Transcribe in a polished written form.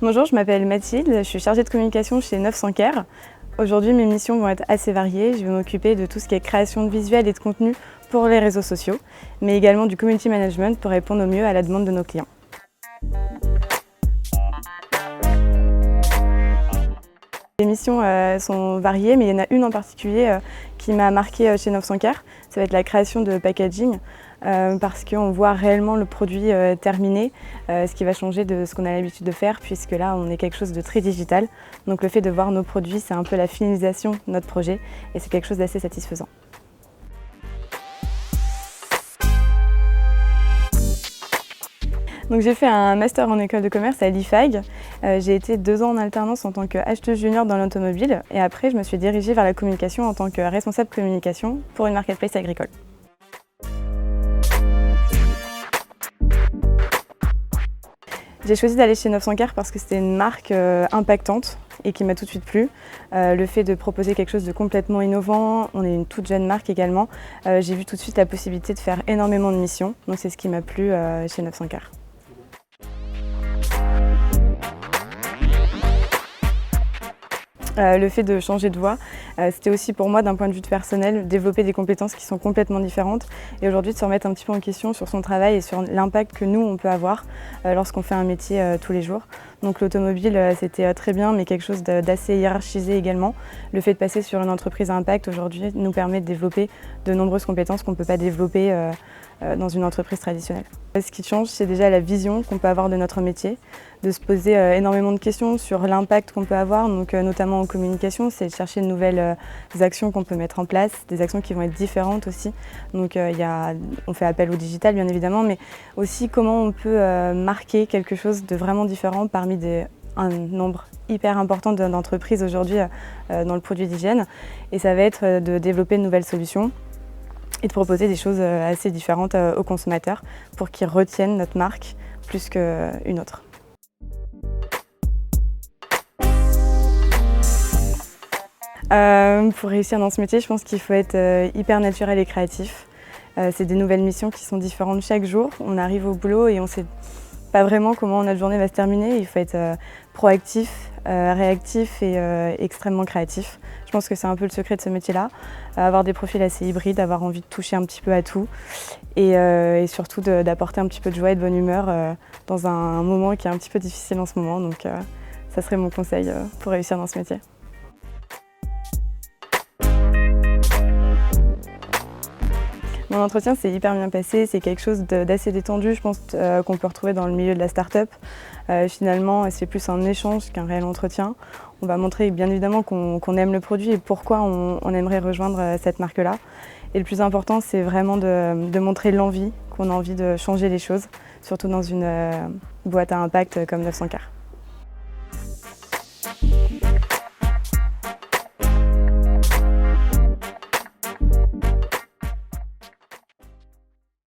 Bonjour, je m'appelle Mathilde, je suis chargée de communication chez 900 Care. Aujourd'hui, mes missions vont être assez variées. Je vais m'occuper de tout ce qui est création de visuels et de contenu pour les réseaux sociaux, mais également du community management pour répondre au mieux à la demande de nos clients. Les missions sont variées, mais il y en a une en particulier qui m'a marquée chez 900 Care. Ça va être la création de packaging, parce qu'on voit réellement le produit terminé, ce qui va changer de ce qu'on a l'habitude de faire, puisque là on est quelque chose de très digital. Donc le fait de voir nos produits, c'est un peu la finalisation de notre projet et c'est quelque chose d'assez satisfaisant. Donc j'ai fait un master en école de commerce à l'IFAG. J'ai été 2 ans en alternance en tant qu'acheteuse junior dans l'automobile et après je me suis dirigée vers la communication en tant que responsable communication pour une marketplace agricole. J'ai choisi d'aller chez 900 Care parce que c'était une marque impactante et qui m'a tout de suite plu. Le fait de proposer quelque chose de complètement innovant, on est une toute jeune marque également, j'ai vu tout de suite la possibilité de faire énormément de missions, donc c'est ce qui m'a plu chez 900 Care. Le fait de changer de voie, c'était aussi pour moi d'un point de vue personnel, développer des compétences qui sont complètement différentes et aujourd'hui de se remettre un petit peu en question sur son travail et sur l'impact que nous on peut avoir lorsqu'on fait un métier tous les jours. Donc l'automobile c'était très bien mais quelque chose d'assez hiérarchisé également. Le fait de passer sur une entreprise à impact aujourd'hui nous permet de développer de nombreuses compétences qu'on ne peut pas développer dans une entreprise traditionnelle. Ce qui change, c'est déjà la vision qu'on peut avoir de notre métier, de se poser énormément de questions sur l'impact qu'on peut avoir, donc, notamment en communication, c'est de chercher de nouvelles actions qu'on peut mettre en place, des actions qui vont être différentes aussi. Donc on fait appel au digital bien évidemment, mais aussi comment on peut marquer quelque chose de vraiment différent parmi un nombre hyper important d'entreprises aujourd'hui dans le produit d'hygiène. Et ça va être de développer de nouvelles solutions et de proposer des choses assez différentes aux consommateurs pour qu'ils retiennent notre marque plus qu'une autre. Pour réussir dans ce métier, je pense qu'il faut être hyper naturel et créatif. C'est des nouvelles missions qui sont différentes chaque jour. On arrive au boulot et on ne sait pas vraiment comment notre journée va se terminer. Il faut être proactif, réactif et extrêmement créatif. Je pense que c'est un peu le secret de ce métier-là. Avoir des profils assez hybrides, avoir envie de toucher un petit peu à tout et surtout d'apporter un petit peu de joie et de bonne humeur dans un moment qui est un petit peu difficile en ce moment. Donc ça serait mon conseil pour réussir dans ce métier. Mon entretien s'est hyper bien passé, c'est quelque chose d'assez détendu, je pense qu'on peut retrouver dans le milieu de la start-up. Finalement, c'est plus un échange qu'un réel entretien. On va montrer bien évidemment qu'on aime le produit et pourquoi on aimerait rejoindre cette marque-là. Et le plus important, c'est vraiment de montrer l'envie, qu'on a envie de changer les choses, surtout dans une boîte à impact comme 900 Care.